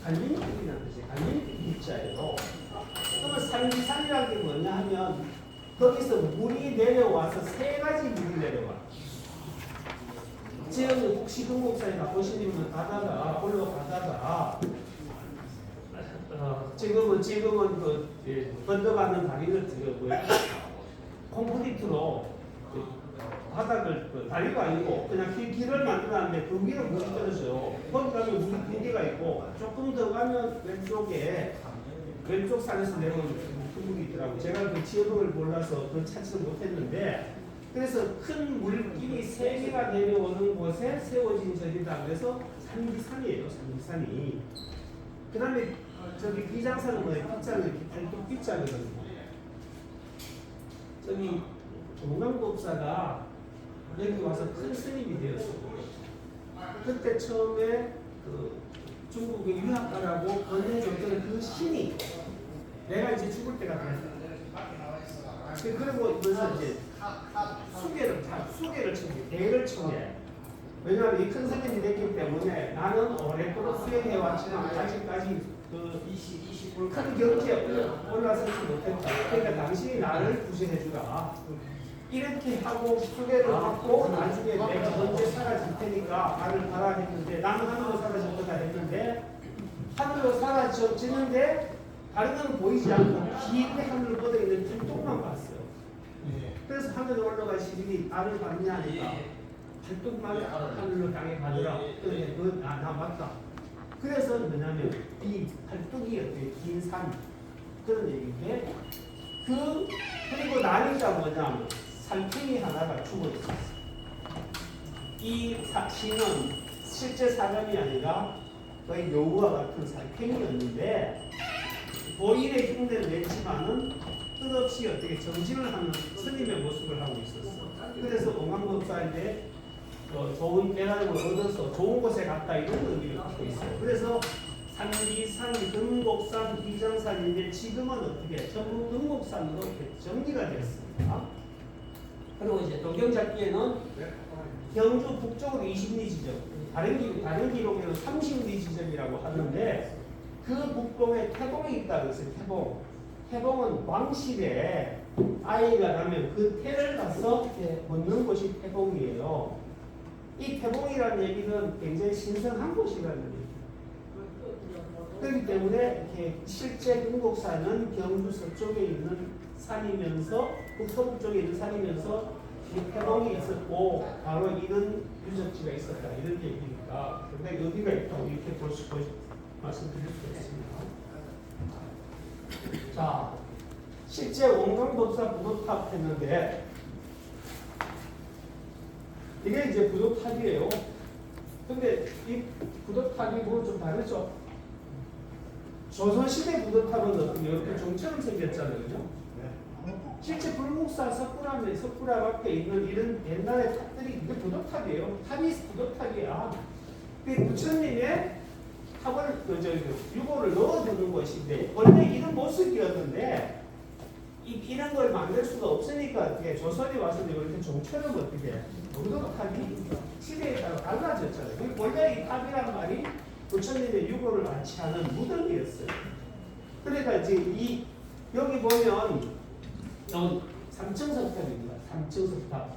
갈림길이라는 뜻이 갈림길자예요. 그러면 산지산이라는 게 뭐냐 하면 거기서 물이 내려와서 세 가지 물이 내려와. 지금 혹시 금곡산에 가보시면 가다가 올라가다가 지금은 건너가는 다리를 들여고요. 콘크리트로 바닥을 다리가 아니고 그냥 길을 만들었는데 그 위로 물이 떨어져요. 거기 가면 물이 빈개가 있고 조금 더 가면 왼쪽 산에서 내려오는 큰 물이 있더라고요. 제가 그 지역을 몰라서 그걸 찾지는 못했는데 그래서 큰 물길이 세 개가 내려오는 곳에 세워진 절이다. 그래서 산지산이에요. 산지산이. 그 다음에 저기 비장산은 뭐예요? 빗자루 이렇게 발톱 빗자루거든요. 저기 동강법사가 여기 와서 큰 스님이 되었어요. 그때 처음에 그 중국의 유학가라고 권해줬던 그 신이 내가 이제 죽을 때가 됐다. 그리고 이것을 이제 수계를 청해, 대를 청해. 왜냐하면 이 큰 스님이 됐기 때문에 나는 오랫도록 수행해왔지만 아직까지 큰 경지에 올라서지 못했다. 그러니까 당신이 나를 구제해주라. 이렇게 하고 수계를 받고 나중에 내가 언제 사라질 테니까 나를 가라 했는데 나는 하늘로 사라질 거다 했는데 하늘로 사라지는데 다른 건 보이지 않고 깊게 하늘로 뻗어있는 팔뚝만 봤어요. 그래서 하늘에 올라간 시린이 나를 봤냐 하니까 팔뚝만 하늘로 향해 가더라. 그래, 나 맞다. 그래서 뭐냐면 이 팔뚝이 어떻게 긴 산 그런 얘기인데 그리고 나니까 뭐냐면 살쾡이 하나가 죽어 있었어. 이 신은 실제 사람이 아니라 거의 여우와 같은 살쾡이였는데 보일의 흉내를 냈지만은 끝없이 어떻게 정진을 하는 스님의 모습을 하고 있었어. 그래서 옹강법사인데 좋은 깨달음을 얻어서 좋은 곳에 갔다 이런 의미를 갖고 있어요. 그래서 산지산, 금곡산, 비장산인데 지금은 어떻게 전부 금곡산으로 정리가 되었습니다. 그리고 이제 도경잡기에는 경주 북쪽으로 20리 지점, 다른 기록에는 30리 지점이라고 하는데 그 북동에 태봉이 있다 그랬어요. 태봉은 왕실에 아이가 나면 그 태를 가서 묻는 곳이 태봉이에요. 이 태봉이라는 얘기는 굉장히 신성한 곳이라는 얘기예요. 그렇기 때문에 이렇게 실제 금곡산은 경주 서쪽에 있는 산이면서 북서북 쪽에 있는 산이면서 태봉이 있었고 바로 이런 유적지가 있었다 이런 얘기니까 굉장히 의미가 있다고 이렇게 말씀드릴 수 있습니다. 자, 실제 원광법사 부도탑 했는데 이게 이제 부도탑이에요. 근데 이 부도탑이 뭐 좀 다르죠? 조선시대 부도탑은 어떻게 이렇게 종처럼 생겼잖아요. 그죠? 실제 불국사 석굴암 밖에 있는 이런 옛날의 탑들이 이게 부도탑이에요. 탑이 부도탑이야. 그 부처님의 탑을 유골을 넣어두는 것인데 원래 이런 모습이었는데 이런 걸 만들 수가 없으니까 어떻게 조선이 와서 이렇게 종처럼 어떻게 부도탑이 시대에 따라 달라졌잖아요. 원래 이 탑이란 말이 부처님의 유골을 안치하는 무덤이었어요. 그러니까 이제 여기 보면 삼층석탑입니다. 삼층석탑.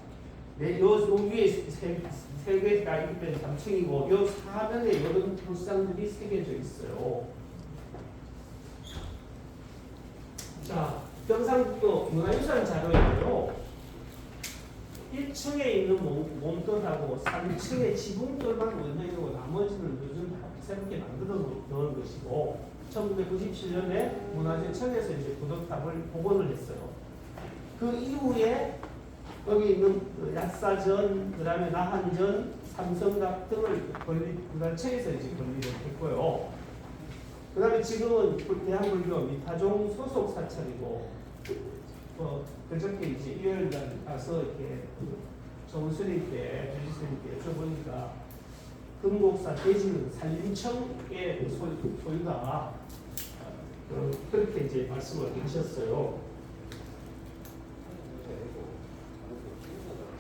네, 요 위에 세 개가 있기 때문에 3층이고 요 사면에 이런 불상들이 새겨져 있어요. 자, 경상북도 문화유산 자료에요. 1층에 있는 몸돌하고 3층에 지붕돌만 원형이고 나머지는 요즘 다 새롭게 만들어 놓은 것이고 1997년에 문화재청에서 이제 부도탑을 복원을 했어요. 그 이후에 여기 있는 약사전, 그 다음에 나한전, 삼성각 등을 문화체에서 이제 건립을 했고요. 그 다음에 지금은 대한불교 미타종 소속 사찰이고, 그저께 이제 일요일날 가서 이렇게 정스님께, 주지스님께 여쭤보니까 금곡사 대지는 산림청의 소유다. 그렇게 이제 말씀을 하셨어요.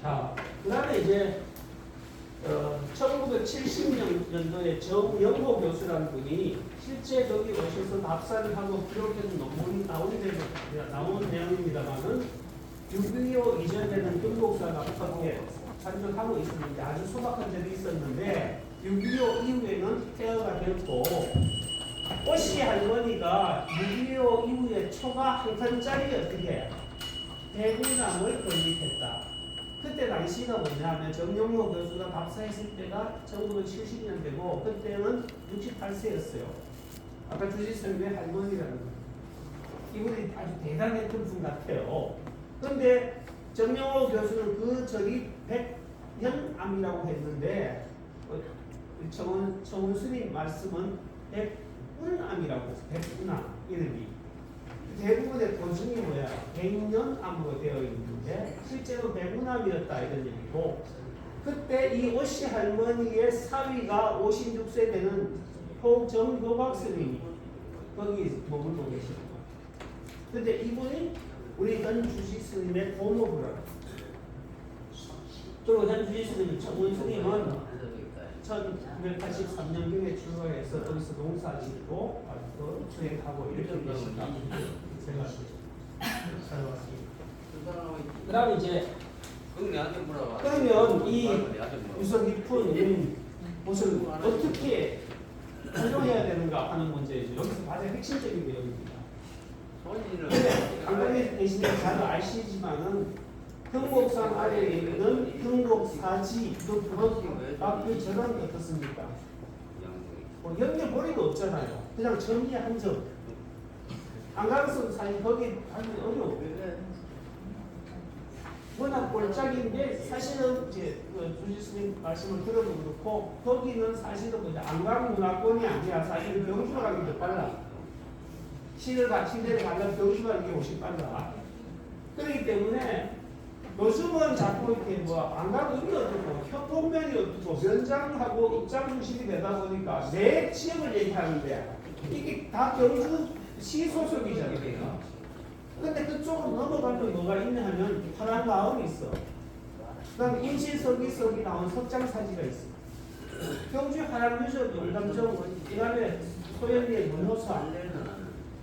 자, 그 다음에 이제 1970년도에 정영호 교수라는 분이 실제 거기 오셔서 답사를 하고 기록된 논문이 나온 내용입니다만은 6.25 이전에는 금곡사가 어떻게 산적하고 있었는데 아주 소박한 적이 있었는데 6.25 이후에는 폐허가 됐고 오씨 할머니가 6.25 이후에 초가 한 칸짜리 어떻게 대군함을 건립했다. 그때 당시가 뭐냐면 정영호 교수가 답사했을 때가 1970년대고 그때는 68세였어요. 아까 주지선의 할머니라는 거. 이분이 아주 대단했던 분 같아요. 그런데 정영호 교수는 그 저기 백년암이라고 했는데 정원 스님 말씀은 백운암이라고 했어요. 백운암 이름이. 대부분의 고증이 뭐야? 백년암으로 되어 있는데 실제로 백운암이었다 이런 얘기고 그때 이 오씨 할머니의 사위가 56세 되는 정도박 스님이 거기 머물고 계십니다. 근데 이분이 우리 현 주지 스님의 고모부라. 그리고 현 주지 스님, 정원 스님은 1983년경에 출가해서 거기서 농사짓고 주행하고 이렇게 계신다. 제가 찾아봤습니다. 그 다음에 이제 그러면 이 유서 깊은 것을 어떻게 활용해야 되는가 하는 문제이죠. 여기서 가장 핵심적인 내용입니다. 근데 강단에 계시는 잘 아시지만은 흥곡산 아래에 있는 흥곡사지 그 전환이 어떻습니까? 연결 고리가 없잖아요. 그냥 정리 한 점. 안가르선 사이 거기 하기 어려워. 워낙 골짜기인데 사실은 이제 주지스님 말씀을 들어도 그렇고 거기는 사실은 안강 문화권이 아니라 사실은 병수가 가기 더 빨라. 시대를 가려면 병수가 가는 게 훨씬 빨라. 그렇기 때문에 요즘은 자꾸 이렇게 안강 의미 어떻고 협동면이 어떻고 면장하고 입장 중심이 되다 보니까 내 지역을 얘기하는데 이게 다 경주 시 소속이잖아요. 근데 그쪽으로 넘어가면 뭐가 있냐 하면 파란 마을이 있어. 그 다음에 임실서기 나온 석장사지가 있어. 경주 하양유적 영감정 그 다음에 소연리의 문호사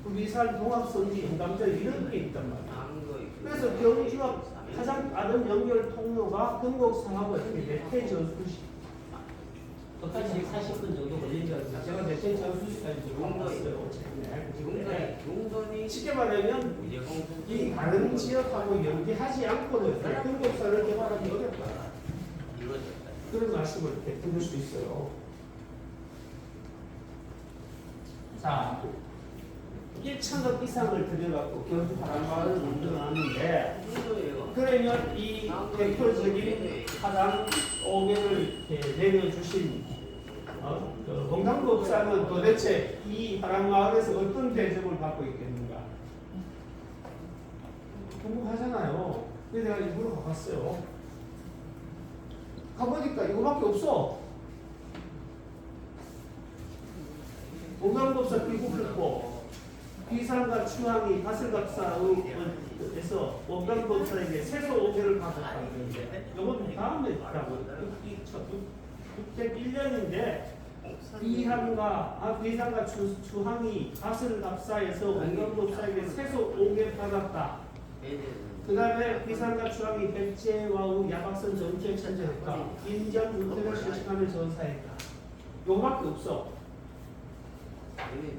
위산 동합성지 영감정 이런 게 있단 말이야. 그래서 경주와 가장 빠른 연결 통로가 금곡사하고 내태 저수시 거기까지 40분 정도 걸린 줄 알았어요. 제가 내태 저수시까지 들어갔어요. 쉽게 말하면 이 다른 지역하고 연계하지 않고는 금곡사를 개발하기 어렵다. 그런 말씀을 이렇게 들을 수 있어요. 자, 1,000억 이상을 들여갖고 경주 하랑마을을 만들어놨는데 그러면 이 대표적인 하랑 500을 내려주신 건강법사는 도대체 이 하랑마을에서 어떤 대접을 받고 있겠는가? 궁금하잖아요. 그래서 내가 일부러 가봤어요. 가보니까 이거밖에 없어. 건강법사 비국했고 비상과 추항이 가슬갑사에서 원강법사에게 세소 5개를 받았다는데 이건 다음에 있다고 601년인데 비상과 추항이 가슬갑사에서 원강법사에게 세소 5개 받았다. 그 다음에 비상과 추항이 백제와우 야박선 정치에 참여했다. 인정 유태를 실시하며 전사했다. 요밖에 없어.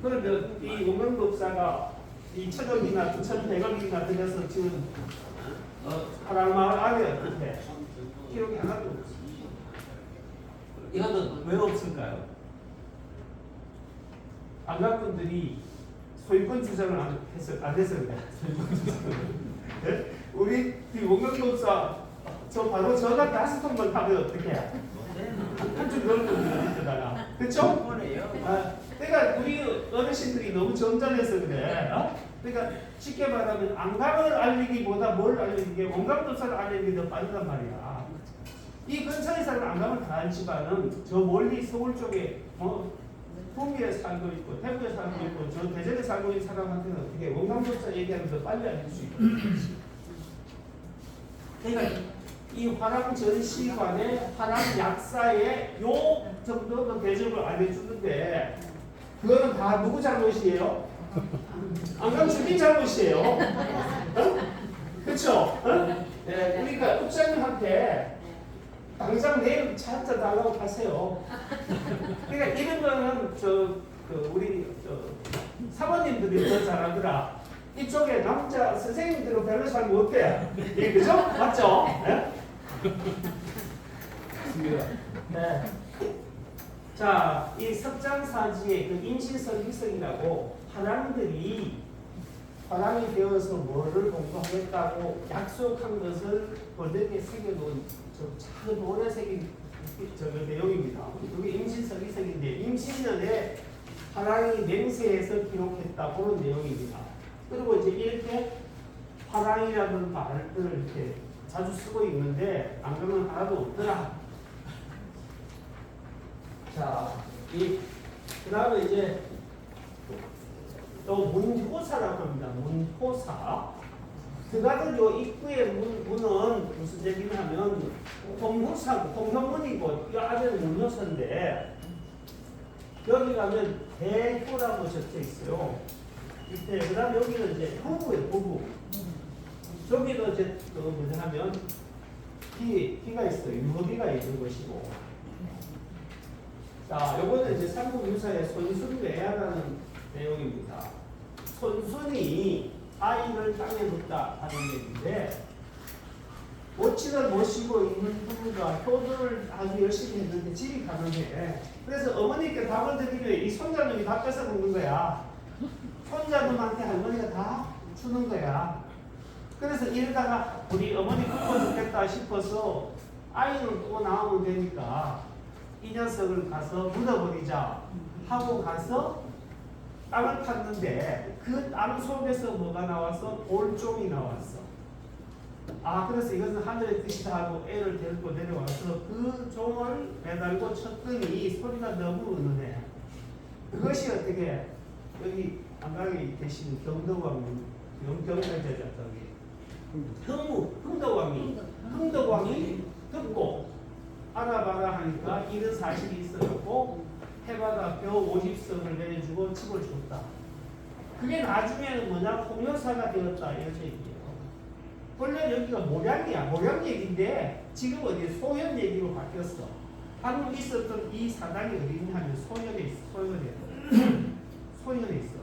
그러면 이 원광법사가 2,000억이나 9,100억이나 들여서 지금 하랑마을 안에 어떻게 기록이 하나도 없어. 이거는 왜 없을까요? 안각분들이 소유권 주장을 안 해서 그래. 네? 우리 원광법사 저 바로 전화 5통만 하면 어떻게 해? 한줄 넣을 겁니다. 밑에다가. 그쵸? 그러니까 우리 어르신들이 너무 점잖해서 그래. 그러니까 쉽게 말하면 안강을 알리기보다 뭘 알리는 게 원광법사를 알리는 게 더 빠르단 말이야. 이 근처에 사는 안강을 다 알지만은 저 멀리 서울 쪽에 풍미에 살고 있고 대구에 살고 있고 저 대전에 살고 있는 사람한테는 어떻게 원광법사 얘기하면 더 빨리 알릴 수 있거든. 그러니까 이 화랑전시관의 화랑약사의 요 정도는 대접을 안 해주는데 그거는 다 누구 잘못이에요? 안강 주민 잘못이에요. 어? 그렇죠? 어? 네, 그러니까 국장님한테 당장 내일 찾아 달라고 하세요. 그러니까 이런 거는 우리 사모님들이 더 잘하더라. 이쪽에 남자 선생님들은 별로 잘 못해. 예, 그죠? 맞죠? 네? 네. 자, 이 석장사지의 그 임신설기성이라고 화랑이 되어서 뭐를 공부하겠다고 약속한 것을 번역에 새겨놓은 작은 오래 새긴 내용입니다. 이게 임신설기성인데 임신년에 화랑이 맹세해서 기록했다 그런 내용입니다. 그리고 이제 이렇게 화랑이라는 말을 이렇게 자주 쓰고 있는데 안 그러면 하나도 없더라. 자, 그 다음에 이제 또 문호사라고 합니다. 문호사. 들어가던 요 입구의 문은 무슨 얘기냐면 동호사고 동현문이고 이 안에는 문호사인데 여기 가면 대효라고 적혀 있어요. 밑에 그다음 여기는 이제 부부예요. 부부. 저기도 이제 뭐냐 하면 비가 있어요. 유효비가 있는 것이고. 자, 요거는 이제 삼국유사의 손순매야라는 내용입니다. 손순이 아이를 땅에 뒀다 하는 얘기인데 모치를 모시고 있는 부부가 효도를 아주 열심히 했는데 집이 가난해. 그래서 어머니께 밥을 드리면 이 손자놈이 다 뺏어 먹는 거야. 손자놈한테 할머니가 다 주는 거야. 그래서 이러다가 우리 어머니 굶어 죽겠다 싶어서 아이는 또 나오면 되니까 이 녀석을 가서 묻어버리자 하고 가서 땅을 팠는데 그 땅 속에서 뭐가 나와서 돌종이 나왔어. 아, 그래서 이것은 하늘의 뜻이다 하고 애를 데리고 내려와서 그 종을 매달고 쳤더니 소리가 너무 은은해. 그것이 어떻게 여기 안강에 계신 경덕왕 경경자자 저기 흥덕왕이 듣고 알아봐라 하니까 이런 사실이 있어갖고 해마다 벼 50석을 내주고 칩을 줬다. 그게 나중에는 뭐냐 홍여사가 되었다 이런 얘기예요. 원래 여기가 모량 얘기인데 지금 어디 소현 얘기로 바뀌었어. 방금 있었던 이 사당이 어디 있냐 하면 소현에 있어. 소현에 있어.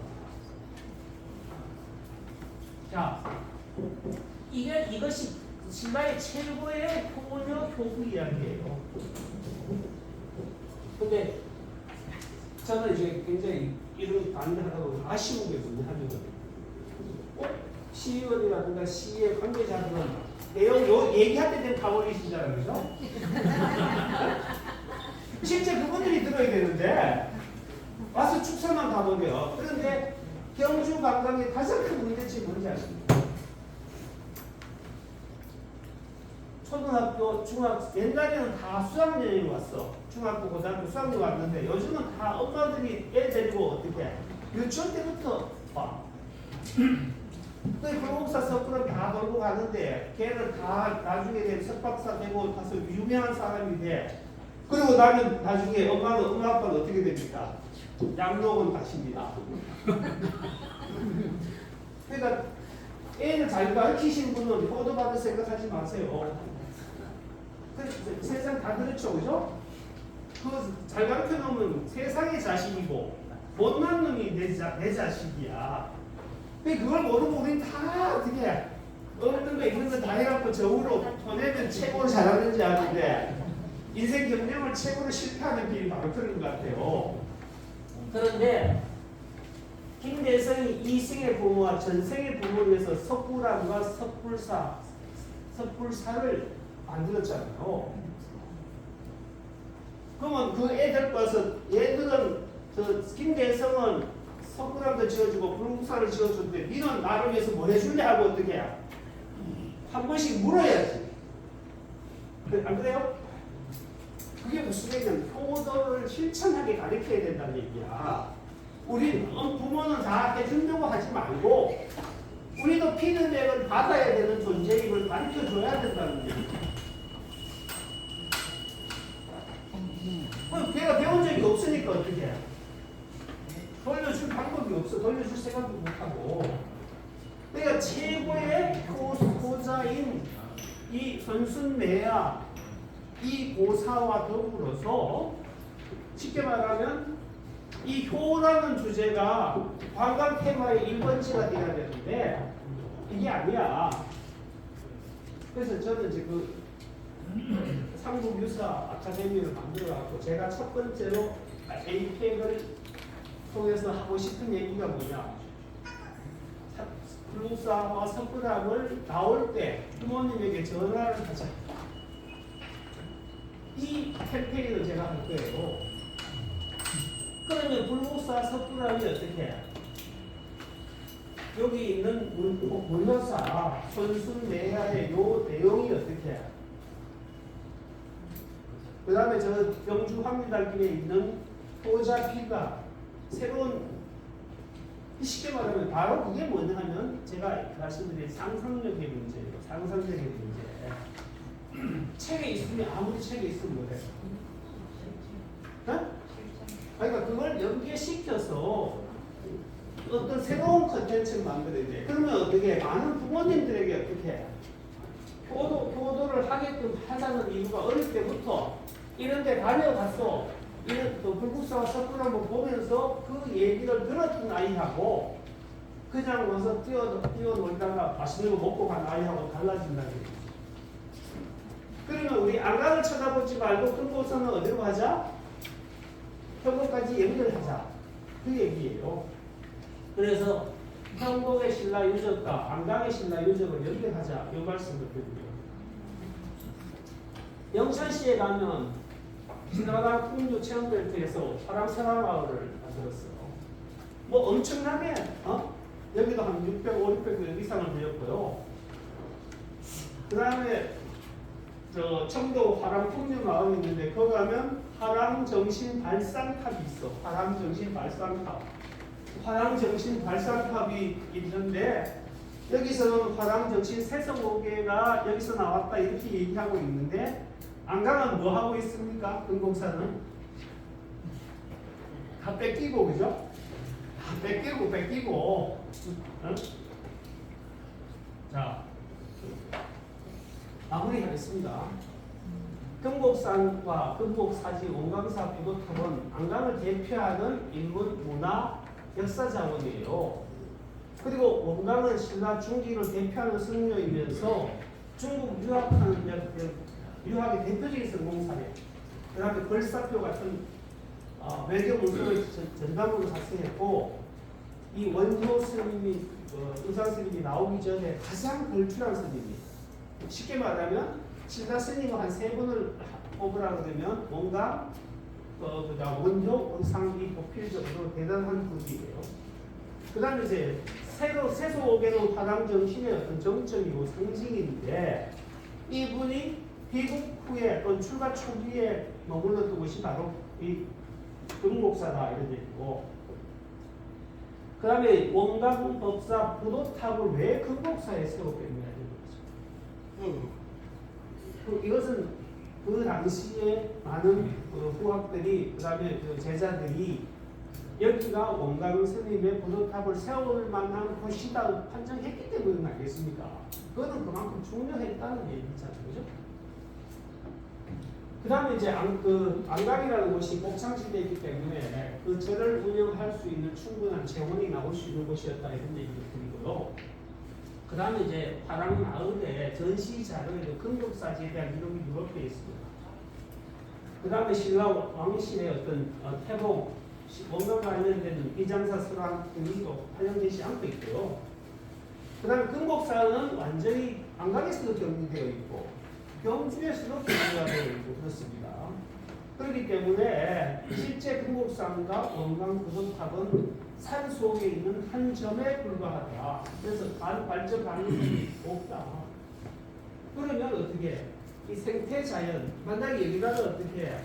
자, 이것이 신라의 최고의 효녀 효부 이야기예요. 근데 저는 이제 굉장히 이런 반대하다고 아쉬운 게 뭐냐면 시의원이라든가 시의 관계자들은 내용 얘기할 때 되면 가버리시잖아요, 그죠? 실제 그분들이 들어야 되는데 와서 축사만 가버려. 그런데 경주 관광의 가장 큰 문제점이 뭔지 아십니까? 초등학교, 중학교, 옛날에는 다 수학여행 왔어. 중학교, 고등학교 수학여행 왔는데 요즘은 다 엄마들이 애 데리고 어떻게 유치원 때부터 와. 불국사 석구를 다 돌고 가는데 걔는 다 나중에 되면 석박사 되고 가서 유명한 사람이 돼. 그리고 나는 나중에 엄마 아빠는 어떻게 됩니까? 양록은 가십니다. 그러니까 애를 잘 가르치신 분은 효도 받을 생각하지 마세요. 세상 다 그렇죠, 그죠? 잘 가르쳐 놓으면 세상의 자식이고 못난 놈이 내 자식이야. 근데 그걸 모르고 우린 다 어떻게 없는 거 있는 거 다 해갖고 저으로 보내면 최고로 잘하는지 아는데 인생 경력을 최고로 실패하는 길이 바로 그런 것 같아요. 그런데 김대성이 이승의 부모와 전생의 부모를 위해서 석굴암과 석굴사를 만들었잖아요. 그러면 그 애들 와서 얘들은 김대성은 석굴암도 지어주고 불국사를 지어줬는데 니는 나를 위해서 뭐 해줄래 하고 어떻게 해? 한 번씩 물어야지. 안 그래요? 그게 무슨 얘기냐면 효도를 실천하게 가르쳐야 된다는 얘기야. 우리 부모는 다 해준다고 하지 말고 우리도 피드백을 받아야 되는 존재임을 가르쳐줘야 된다는 얘기야. 걔가 배운 적이 없으니까 어떻게 해? 돌려줄 방법이 없어. 돌려줄 생각도 못하고. 그러니까 최고의 효자인 이 선순매야 이 고사와 더불어서 쉽게 말하면 이 효라는 주제가 관광 테마의 1번지가 돼야 되는데 이게 아니야. 그래서 저는 지금 삼국유사 아카데미를 만들어갖고 제가 첫 번째로 APEC을 통해서 하고 싶은 얘기가 뭐냐. 불국사와 석굴암을 나올 때 부모님에게 전화를 하자. 이 캠페인을 제가 할 거예요. 그러면 불국사 석굴암이 어떻게 해? 여기 있는 문화사 선순매야의 요 내용이 어떻게 해? 그 다음에 저 경주 황리단길에 있는 호자피가 새로운 쉽게 말하면 바로 그게 뭐냐 하면 제가 말씀드린 상상력의 문제예요. 상상력의 문제. 책에 있으면 아무리 책에 있으면 뭐래? 어? 그러니까 그걸 연계시켜서 어떤 새로운 컨텐츠를 만들어야 돼. 그러면 어떻게 해? 많은 부모님들에게 어떻게 해? 효도를 하게끔 하자는 이유가 어릴 때부터 이런 데 다녀갔어. 이런 불국사와 석굴암을 보면서 그 얘기를 들었던 아이하고 그냥 와서 뛰어놀다가 맛있는 거 먹고 간 아이하고 달라진다는 얘기죠. 그러면 우리 안강을 쳐다보지 말고 불국사는 어디로 가자? 평곡까지 연결하자. 그 얘기예요. 그래서 평곡의 신라 유적과 안강의 신라 유적을 연결하자. 이 말씀을 드립니다. 영천시에 가면 지나가다 풍류 체험벨트에서 파랑사랑마을을 만들었어요. 뭐 엄청나게 여기도 한 600, 500 이상을 되었고요. 그 다음에 저 청도 화랑풍류 마을이 있는데 거기 가면 화랑정신발상탑이 있어. 화랑정신발상탑. 화랑정신발상탑이 있는데 여기서는 화랑정신 세성오개가 여기서 나왔다 이렇게 얘기하고 있는데 안강은 뭐 하고 있습니까? 금공사는 다 뺏기고 그죠? 다 뺏기고 어? 자 마무리하겠습니다. 금곡산과 금곡사지 원광사 부도탑은 안강을 대표하는 일본 문화 역사 자원이에요. 그리고 원광은 신라 중기를 대표하는 성묘이면서 중국 유학의 대표적인 성공사례. 그 다음에 벌사표 같은 외교 문서를 전담으로 작성했고 이 원효 스님이 의상 스님이 나오기 전에 가장 걸출한 스님이 쉽게 말하면 신라 스님을 한 3분을 뽑으라 그러면 뭔가 원효, 의상이 보필적으로 대단한 분이에요. 그 다음에 이제 세소오개는 화랑정신의 어떤 정점이고 상징인데 이분이 귀국 후에 또 출가 초기에 머물렀던 곳이 바로 이 금곡사다 이런 얘기고 그 다음에 원광법사 부도탑을 왜 금곡사에 세웠겠냐 이런 거죠. 이것은 그 당시에 많은 후학들이 그 다음에 제자들이 여기가 원광 스님의 부도탑을 세울 만한 곳이다 판정했기 때문은 아니겠습니까? 그거는 그만큼 중요했다는 얘기잖아요. 그죠? 그 다음에 이제 안강이라는 곳이 목창지대이기 때문에 그 절을 운영할 수 있는 충분한 재원이 나올 수 있는 곳이었다 이런 얘기를 드리고요. 그 다음에 이제 화랑마을에 전시 자료에도 금국사지에 대한 이름이 누락되어 있습니다. 그 다음에 신라 왕실의 어떤 태봉, 원광과 관련되는 비장사 설화 등이 활용되지 않고 있고요. 그 다음에 금곡사는 완전히 안강에서도 격리되어 있고 경주에서도 격리가 되어 있고 그렇습니다. 그렇기 때문에 실제 금곡산과 원광 부도탑은 산 속에 있는 한 점에 불과하다. 그래서 발전 가능성이 없다. 그러면 어떻게 이 생태 자연 만약에 여기다가 어떻게 해?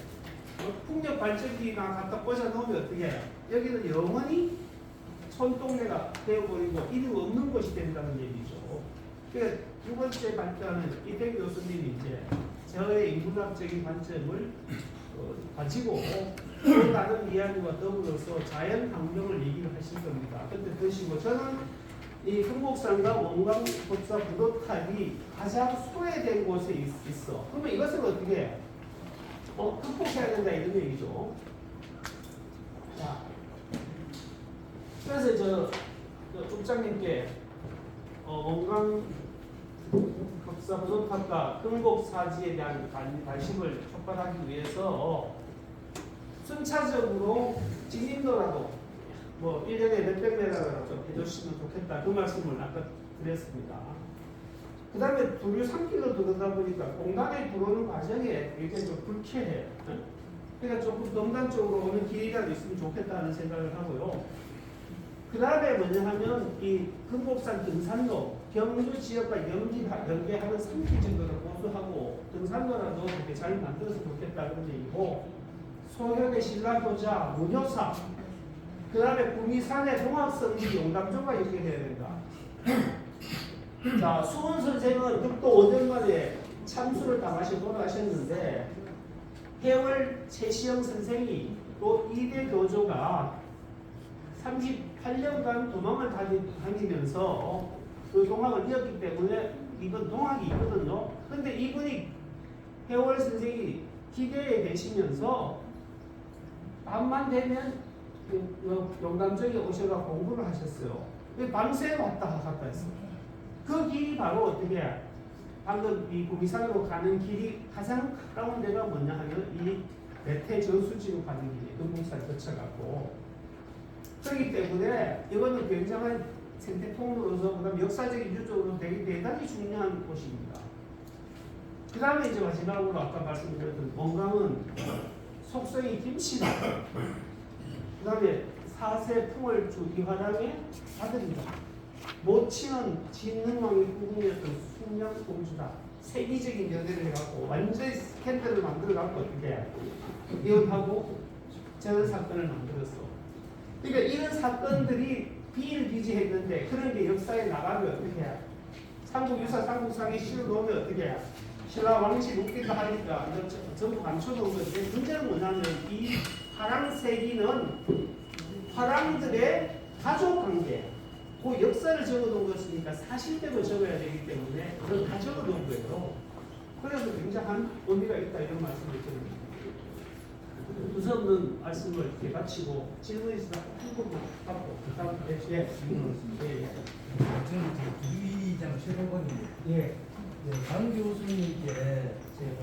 풍력 발전기나 갖다 꽂아 놓으면 어떻게 해? 여기는 영원히 손동네가 되어버리고 이름 없는 곳이 된다는 얘기죠. 그러니까 두 번째 발전은 이태규 교수님이 이제 저의 인문학적인 관점을 가지고 또 다른 이야기와 더불어서 자연 환경을 얘기를 하실 겁니다. 근데 드시고 저는 이 금곡산과 원광 법사 부도탑이 가장 소외된 곳에 있어. 그러면 이것을 어떻게 해? 극복해야 된다 이런 얘기죠. 자, 그래서 저 국장님께 원광 법사 부도탑과 금곡사지에 대한 관심을 촉발하기 위해서 순차적으로 진입도라도 뭐 1년에 몇백 메가라도 좀 해주시면 좋겠다. 그 말씀을 아까 드렸습니다. 그 다음에 두류 3km 들어가다 보니까 공단에 들어오는 과정에 굉장히 좀 불쾌해. 그러니까 조금 동단 쪽으로 오는 길이라도 있으면 좋겠다는 생각을 하고요. 그 다음에 뭐냐 하면 이 금곡산 등산로, 경주 지역과 연계하는 3km 정도를 보수하고 등산로라도 이렇게 잘 만들어서 좋겠다 그런 얘기고, 소현의 신라교자, 문효사, 그 다음에 구미산의 동학성지 용담조가 연결해야 된다. 자, 수원 선생은 극도 5년 만에 참수를 당하시고 돌아가셨는데, 해월 최시영 선생이 또 이대 교조가 38년간 도망을 다니면서 그 동학을 이었기 때문에 이건 동학이 있거든요. 근데 이분이 해월 선생이 기대에 계시면서 밤만 되면 용담정에 오셔가 공부를 하셨어요. 밤새 왔다 갔다 했어요. 그 길이 바로 어떻게 방금 이 구미산으로 가는 길이 가장 가까운 데가 뭐냐 하면 이 대퇴 저수지로 가는 길이에요. 금곡산 거쳐가고. 그렇기 때문에 이거는 굉장한 생태통로로서 그다음 역사적인 유적으로 되게 대단히 중요한 곳입니다. 그 다음에 이제 마지막으로 아까 말씀드렸던 원광은 속성이 김씨다. 그 다음에 사세 풍월주 이화랑의 아들이다. 모친은 진흥왕의 후궁이었던 숙명공주다. 세기적인 연애를 해갖고 완전히 스캔들을 만들어갖고 어떻게 이혼하고 저런 사건을 만들었어. 그러니까 이런 사건들이 비일비재했는데 그런 게 역사에 나가면 어떻게 해? 삼국유사 삼국상에 실어놓으면 어떻게 해? 신라 왕실 웃긴다 하니까 전부 감춰놓은 건데, 문제는 뭐냐면 이 화랑세기는 화랑들의 가족관계, 그 역사를 적어놓은 것이니까 사실대로 적어야 되기 때문에 그걸 다 적어놓은 거예요. 그래서 굉장한 의미가 있다 이런 말씀을 드립니다. 두서없는 말씀을 이렇게 마치고 질문 있으면 한 번만 받고 그 다음 저는 유의장 최고번입니다. 예. 강 교수님께 제가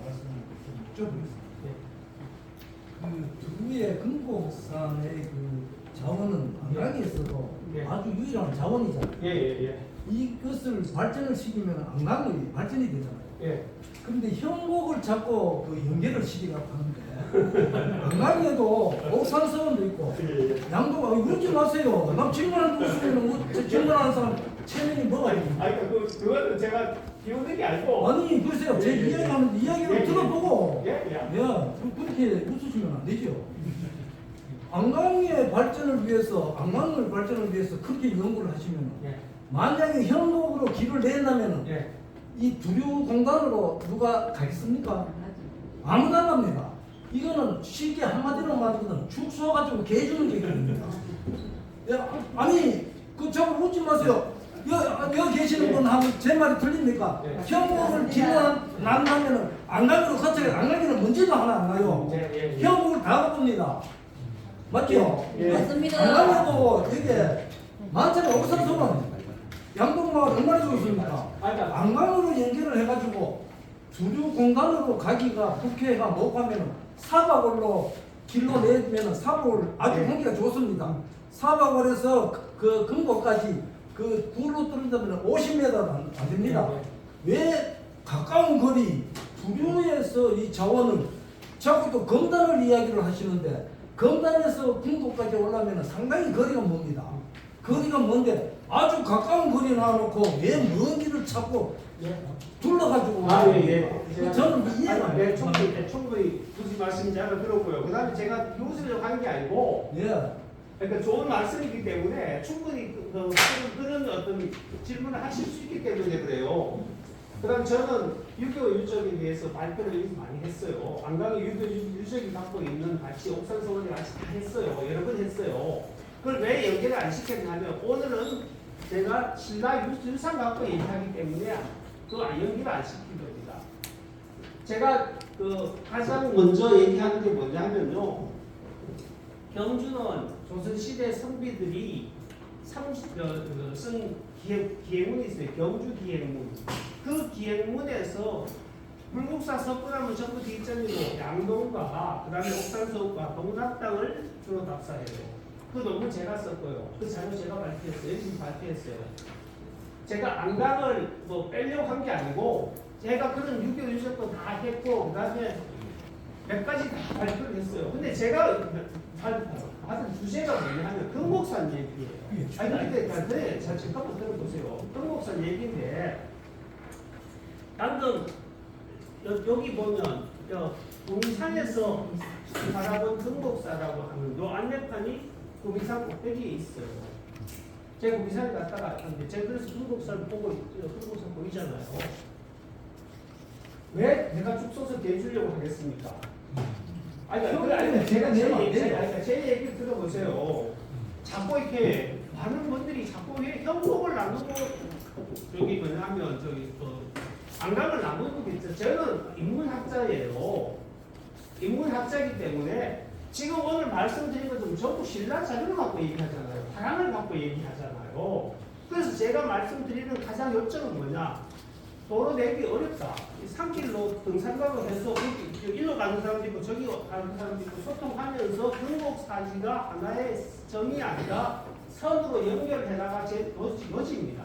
말씀을 좀 여쭤보겠습니다. 그 두루의 금곡산의 그 자원은 안강에서도 아주 유일한 자원이잖아요. 이것을 발전을 시키면 안강이 발전이 되잖아요. 그런데 형곡을 자꾸 그 연계를 시키려고 하는데 안강에도 옥산서원도 있고 양도가 웃지 마세요. 남 질문하는 거 없으면 질문하는 사람 체면이 뭐가 있는지. 아니 그거는 제가 비우는 게 아니고. 아니 글쎄요. 제 이야기하는데 이야기를 들어보고 그렇게 웃으시면 안 되죠. 안강의 발전을 위해서 안강을 발전을 위해서 그렇게 연구를 하시면 만약에 형곡으로 길을 낸다면 이 두류 공단으로 누가 가겠습니까? 아무도 안 갑니다. 이거는 쉽게 한마디로 말하면 축소 가지고 개주는 얘기입니다. 아니 그 저거 웃지 마세요. 여기 계시는 분 하면 제 말이 틀립니까? 형곡을 길을 난다면은 안강으로 거쳐야 안강에는 먼지도 하나 안 나요. 형곡을 다 가봅니다. 맞죠? 맞습니다. 안강에도 이게 많잖아요. 옥산소는 양동마을 얼마나 좋습니까? 안강으로 연결을 해가지고 두류 공간으로 가기가 국회가 못 가면은 사박월로 길로 내면은 사박월 아주 공기가 좋습니다. 사박월에서 그 금곡까지 그 굴로 떨어지면 50m도 안 됩니다. 왜 가까운 거리 두류에서 이 자원을 자꾸 또 검단을 이야기를 하시는데 검단에서 금곡까지 올라면 상당히 거리가 멉니다. 거리가 먼데 아주 가까운 거리 놔놓고 왜 먼 길을 찾고 둘러가지고 저는 이해가 충분히 굳이 말씀이 잘 들었고요. 그 다음에 제가 교수를 한 게 아니고 그러니까 좋은 말씀이기 때문에 충분히 그런 어떤 질문을 하실 수 있기 때문에 그래요. 그다음 저는 유교 유적에 대해서 발표를 이미 많이 했어요. 안강의 유교 유적이 갖고 있는 가치, 옥산서원이 같이 다 했어요. 여러 번 했어요. 그걸 왜 연결을 안 시켰냐면 오늘은 제가 신라 유산 갖고 얘기하기 때문에 그거 연결을 안 시킨 겁니다. 제가 가장 먼저 얘기하는 게 뭐냐면요. 경주는 조선시대 성비들이 쓴 기행문이 있어요. 경주 기행문. 그 기행문에서 불국사 석굴암은 전부 뒷전이고 양동과 그 다음에 옥산서울과 동락당을 주로 답사해요. 그 논문 제가 썼고요. 그 자료 제가 발표했어요. 지금 발표했어요. 제가 안강을 빼려고 한 게 아니고 제가 그런 유교 유적도 다 했고 그 다음에 몇 가지 다 발표를 했어요. 근데 제가 받은 주제가 뭐냐면 금곡산 얘기예요. 아니 근데 자 잠깐만 들어보세요. 금곡산 얘기인데 방금 여기 보면 구미산에서 바라본 금곡사라고 하는 요 안내판이 구미산 꼭대기에 있어요. 제가 구미산에 갔다가 왔는데 제가 그래서 금곡사를 보고 금곡사 보이잖아요. 왜 내가 쭉 써서 대주려고 하겠습니까? 아니, 제가 제 얘기 들어보세요. 자꾸 이렇게 많은 분들이 자꾸 왜 형국을 나누고 저기 뭐냐면 안강을 나누는 게 있죠. 저는 인문학자예요. 인문학자이기 때문에 지금 오늘 말씀드린 것은 전부 신라 자료를 갖고 얘기하잖아요. 파랑을 갖고 얘기하잖아요. 그래서 제가 말씀드리는 가장 요점은 뭐냐? 도로 내기 어렵다. 산길로 등산가로 해서 일로 가는 사람도 있고 저기 가는 사람도 있고 소통하면서 금곡사지가 하나의 점이 아니라 선으로 연결해나가 제 노지입니다.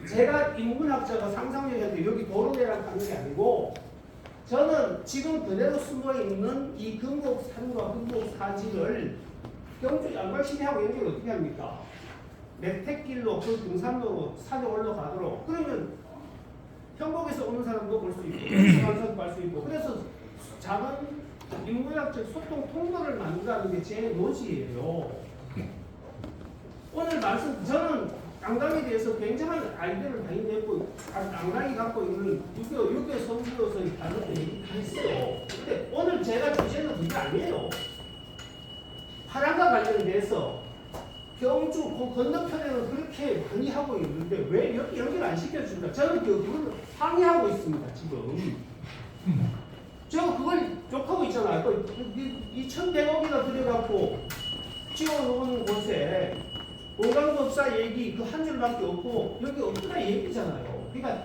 제가 인문학자가 상상력인데 여기 도로대랑 가는 게 아니고 저는 지금 그대로 숨어있는 이 금곡산과 금곡사지를 경주 양갈시대하고 연결을 어떻게 합니까? 매택길로 그 등산로로 산에 올라가도록 그러면 형곡에서 오는 사람도 볼 수 있고 서울에서 볼 수 있고 그래서 작은 인문학적 소통 통로를 만든다는 게 제 노지예요. 오늘 저는 안강에 대해서 굉장한 아이디어를 많이 냈고 안강이 갖고 있는 유교 성지로서 다른 얘기 다 했어요. 근데 오늘 제가 주제는 그게 아니에요. 파랑과 관련돼서 경주 그 건너편에는 그렇게 많이 하고 있는데 왜 여기 연결 안 시켜준다? 저는 그걸 항의하고 있습니다 지금. 제가 그걸 욕하고 있잖아요. 2,100억이나 들여갖고 지어놓은 곳에 공간법사 얘기 그 한 줄밖에 없고 여기 없다 얘기잖아요. 그러니까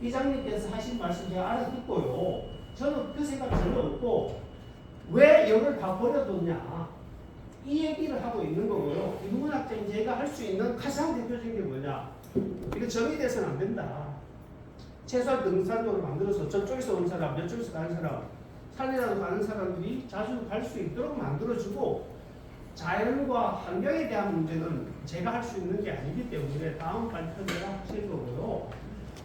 이장님께서 하신 말씀 제가 알아듣고요. 저는 그 생각 전혀 없고 왜 여기를 다 버려뒀냐? 이 얘기를 하고 있는 거고요. 인문학자인 제가 할 수 있는 가장 대표적인 게 뭐냐? 이거 정의돼서는 안 된다. 최소한 등산로를 만들어서 저쪽에서 온 사람, 저쪽에서 가는 사람, 산이라도 가는 사람들이 자주 갈 수 있도록 만들어주고 자연과 환경에 대한 문제는 제가 할 수 있는 게 아니기 때문에 다음 발표 내가 하실 거고요.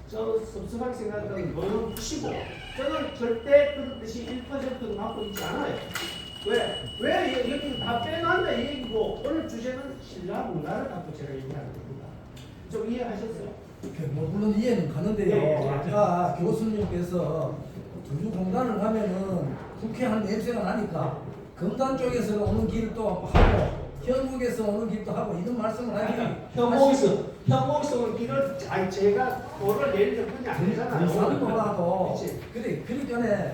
저 섭섭하게 생각하는 거는 푸시고 저는 절대 그렇듯이 1%도 갖고 있지 않아요. 왜 여기 다 빼놓는다 이 얘기고 오늘 주제는 신라 문화를 갖고 제가 얘기하는 겁니다. 좀 이해하셨어요? 물론 이해는 가는데요. 네. 아까 교수님께서 두주 공단을 가면은 국회한 냄새가 나니까 금단 쪽에서 오는 길도 하고 현국에서 오는 길도 하고 이런 말씀을 하시니 현목에서 오는 길을 제가 도를 내리는 분이 아니잖아요. 산도라도 그래 그러니까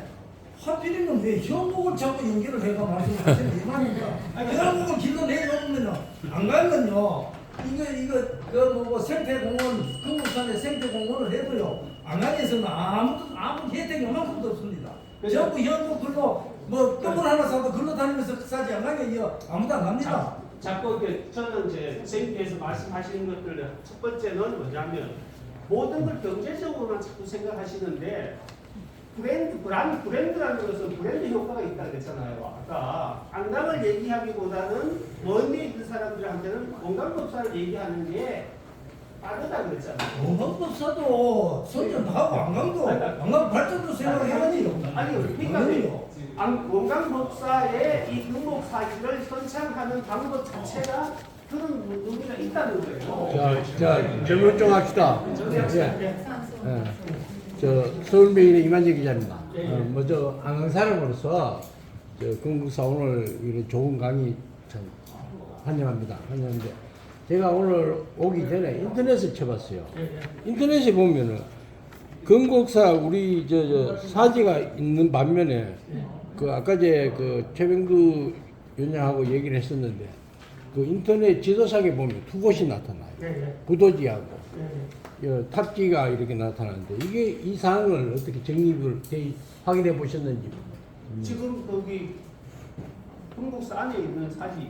하필이면 왜 현목을 자꾸 연결을 해가 말씀하시는 이 말입니다. 현목을 길로 내려놓으면 안 가면요. 이거 생태공원 금곡산에 생태공원을 해도요. 안강에서는 아무 혜택이 요만큼도 없습니다. 전부 현목 글로 떡을 하나 사도 글로 다니면서 사지 안강에 아무도 안 갑니다. 자꾸 저는 이제 선생님께서 말씀하시는 것들 첫 번째는 뭐냐면 모든 걸 경제적으로만 자꾸 생각하시는데 브랜드라는 것은 브랜드 효과가 있다고 했잖아요. 아까 안강을 얘기하기보다는 멀리 있는 사람들한테는 건강법사를 얘기하는 게 빠르다 그랬잖아요. 건강법사도 선전하고 안강 발전도 생각해야지요. 아니 그러니까 건강법사의 이 금곡사지를 선창하는 방법 자체가 그런 의미가 있다는 거예요. 자, 질문 좀 합시다. 네. 저 서울매일의 이만재 기자입니다. 먼저 안강 사람으로서 저 건국사 오늘 이런 좋은 강의 참 환영합니다. 환영한데 제가 오늘 오기 전에 인터넷을 쳐봤어요. 인터넷에 보면은 건국사 우리 저 사지가 있는 반면에 그 아까 그 최병두 위원장하고 얘기를 했었는데 그 인터넷 지도상에 보면 두 곳이 나타나요. 부도지하고 탑지가 이렇게 나타나는데 이게 이 사항을 어떻게 정립을 확인해 보셨는지. 지금 거기 흥국사 안에 있는 사지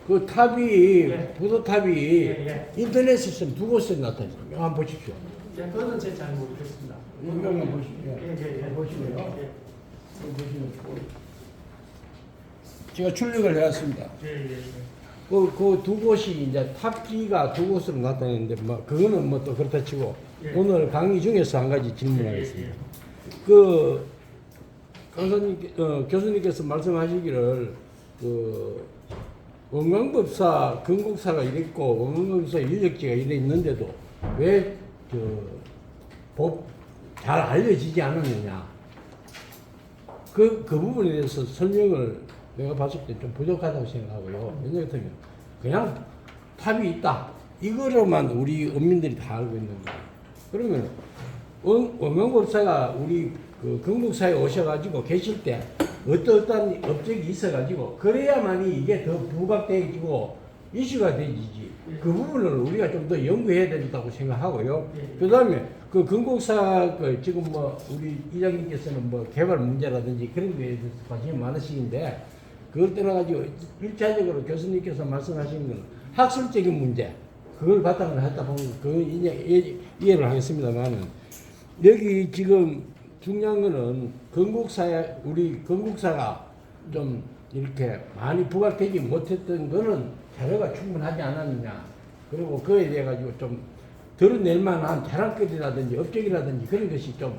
그 탑이 예. 부도탑이 인터넷에서 두 곳에 나타나요. 한번 보십시오. 그거는 제가 잘 모르겠습니다. 한번 보십시오. 보시고요. 보시면 제가 출력을 해왔습니다. 그 두 곳이 이제 탑지가 두 곳으로 나타나는데 뭐 그거는 뭐 또 그렇다 치고 오늘 강의 중에서 한 가지 질문하겠습니다. 그 교수님께서 말씀하시기를 그 원광법사, 건국사가 이랬고 원광법사 유적지가 이래 있는데도 왜 잘 알려지지 않았느냐. 그 부분에 대해서 설명을 내가 봤을 때 좀 부족하다고 생각하고요. 왜냐하면 그냥 탑이 있다. 이거로만 우리 어민들이 다 알고 있는 거예요. 그러면 원광법사가 우리 그 건국사에 오셔가지고 계실 때 어떠한 업적이 있어가지고 그래야만이 이게 더 부각되어지고 이슈가 되지지. 그 부분을 우리가 좀 더 연구해야 된다고 생각하고요. 그 다음에 그 건국사 지금 뭐 우리 이장님께서는 뭐 개발 문제라든지 그런 거에 대해서 관심이 많으시긴데 그걸 떠나가지고 일차적으로 교수님께서 말씀하신 건 학술적인 문제 그걸 바탕으로 하다 보면 그 이해를 하겠습니다만은 여기 지금 중요한 거는 우리 건국사가 좀 이렇게 많이 부각되지 못했던 거는 자료가 충분하지 않았느냐. 그리고 그에 대해 가지고 좀 드러낼 만한 자랑거리라든지 업적이라든지 그런 것이 좀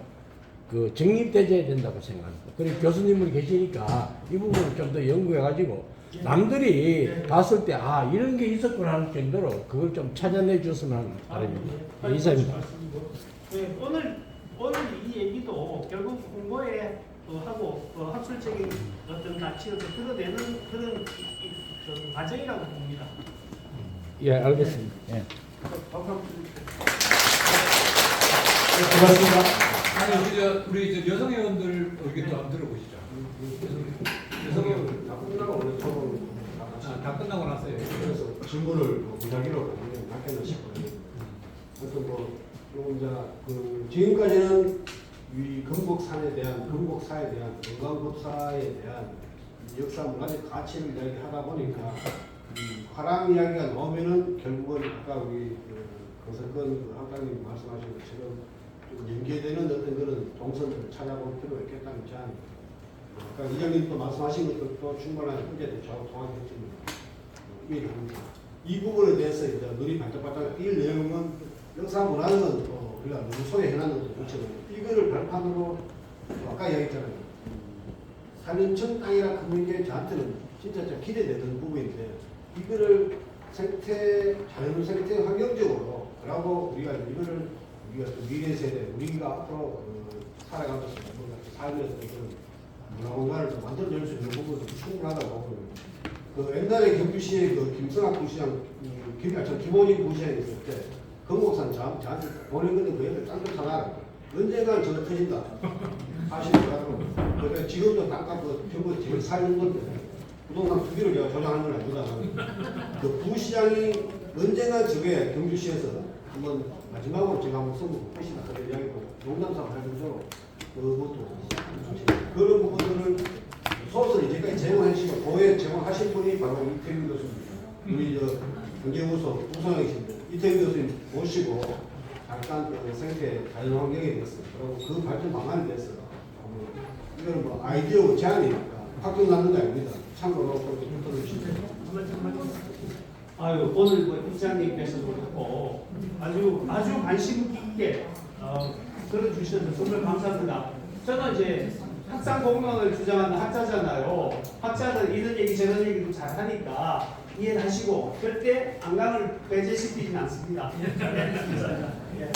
정립되어야 된다고 생각합니다. 그리고 교수님을 계시니까 이 부분을 좀 더 연구해 가지고 남들이 봤을 때 이런 게 있었구나 하는 정도로 그걸 좀 찾아내 줬으면 하는 바람입니다. 이상입니다. 오늘 이 얘기도 결국 공부에 하고 학술적인 어떤 가치를 드러내는 그런 과정이라고 봅니다. 예, 알겠습니다. 예. 고맙습니다. 아니 우리 여성 회원들 의견도 한번 들어보시죠. 여성 회원들 다 끝나고 오늘 토론 다 끝나고 났어요. 그래서 질문을 무작위로 남겨놓 싶거든요. 그래서 조금 지금까지는 이 건국사에 대한 건강법사에 대한 역사 문화적 가치를 이야기하다 보니까 이 화랑 이야기가 나오면은 결국은 아까 우리 강석근 학장님 말씀하신 것처럼 좀 연계되는 어떤 그런 동선을 찾아볼 필요가 있겠다는 제안. 아까 이장님도 말씀하신 것들도 충분한 문제도 저하고 통하겠지만 얘기합니다. 이 부분에 대해서 이제 눈이 반짝반짝 뛸 내용은 역사 문화는 우리가 너무 소개해놨는 것처럼 이거를 발판으로 아까 이야기했잖아요. 4년천 땅이라 그런 게 저한테는 진짜 좀 기대되는 부분인데 이거를 자연 생태 환경적으로 그러고 우리가 미래 세대 우리가 앞으로 살아가면서 살면서 그런 문화공간을 좀 만들어낼 수 있는 부분도 충분하다고 보고요. 그 옛날에 경주시에 김성학 부시장, 김호진 부시장이 있을 때 건국산 저한테 보낸 건데 그 애들 짱좀 사놔라. 언젠가 저거 터진다. 아시더라고요. 그러니까 지금도 땅값 전부 지금 살는 건데 부동산 투기를 제가 조장하는 건 아니구나. 그 부시장이 언젠가 저게 경주시에서 한번 마지막으로 제가 한번 선거 것이다. 그런 이야기고 농담삼아 할 정도로 그것도 그런 부분들을 소스를 이제까지 제공하시고 도에 제공하신 분이 바로 이태규 교수입니다. 우리 경제부서 구성이신데 이태규 교수님 모시고 잠깐 생태 자연환경에 대해서 그리고 그 발전 방안에 대해서 이건 아이디어 제안이니까 확정 나는 거 아닙니다. 참고로 들어주시면. 오늘 이장님께서도 그렇고 아주 관심 깊게 들어주셔서 정말 감사합니다. 저는 이제 학상 공론을 주장하는 학자잖아요. 학자는 이런 얘기 저런 얘기도 잘 하니까 이해하시고 절대 안강을 배제시키지는 않습니다. 예.